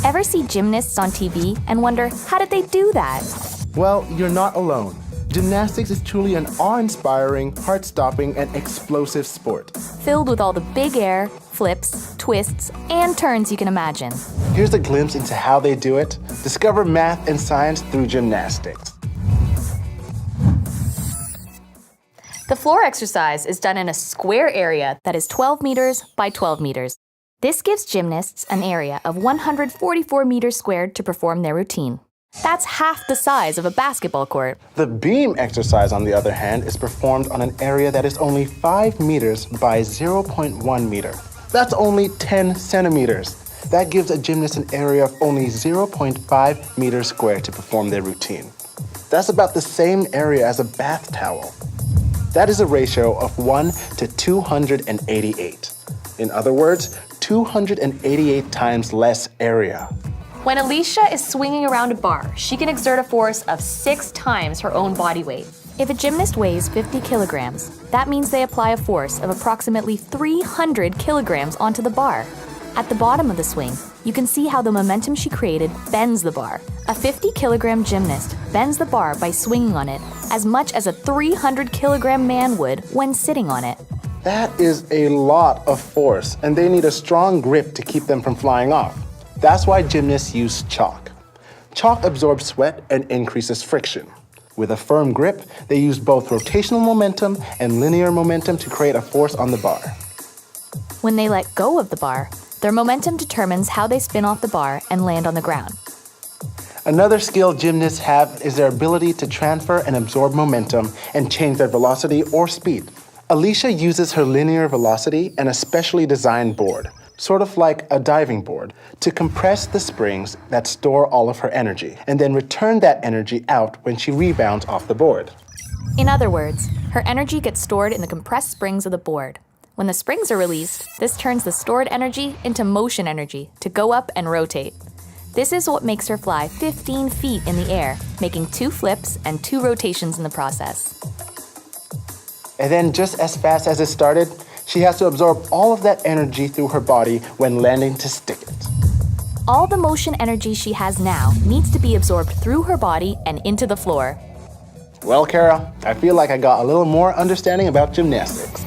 Ever see gymnasts on TV and wonder, how did they do that? Well, you're not alone. Gymnastics is truly an awe-inspiring, heart-stopping, and explosive sport. Filled with all the big air, flips, twists, and turns you can imagine. Here's a glimpse into how they do it. Discover math and science through gymnastics. The floor exercise is done in a square area that is 12 meters by 12 meters. This gives gymnasts an area of 144 meters squared to perform their routine. That's half the size of a basketball court. The beam exercise, on the other hand, is performed on an area that is only 5 meters by 0.1 meter. That's only 10 centimeters. That gives a gymnast an area of only 0.5 meters squared to perform their routine. That's about the same area as a bath towel. That is a ratio of 1 to 288. In other words, 288 times less area. When Alicia is swinging around a bar, she can exert a force of 6 times her own body weight. If a gymnast weighs 50 kilograms, that means they apply a force of approximately 300 kilograms onto the bar. At the bottom of the swing, you can see how the momentum she created bends the bar. A 50-kilogram gymnast bends the bar by swinging on it as much as a 300-kilogram man would when sitting on it. That is a lot of force, and they need a strong grip to keep them from flying off. That's why gymnasts use chalk. Chalk absorbs sweat and increases friction. With a firm grip, they use both rotational momentum and linear momentum to create a force on the bar. When they let go of the bar, their momentum determines how they spin off the bar and land on the ground. Another skill gymnasts have is their ability to transfer and absorb momentum and change their velocity or speed. Alicia uses her linear velocity and a specially designed board, sort of like a diving board, to compress the springs that store all of her energy, and then return that energy out when she rebounds off the board. In other words, her energy gets stored in the compressed springs of the board. When the springs are released, this turns the stored energy into motion energy to go up and rotate. This is what makes her fly 15 feet in the air, making 2 flips and 2 rotations in the process. And then just as fast as it started, she has to absorb all of that energy through her body when landing to stick it. All the motion energy she has now needs to be absorbed through her body and into the floor. Well, Kara, I feel like I got a little more understanding about gymnastics.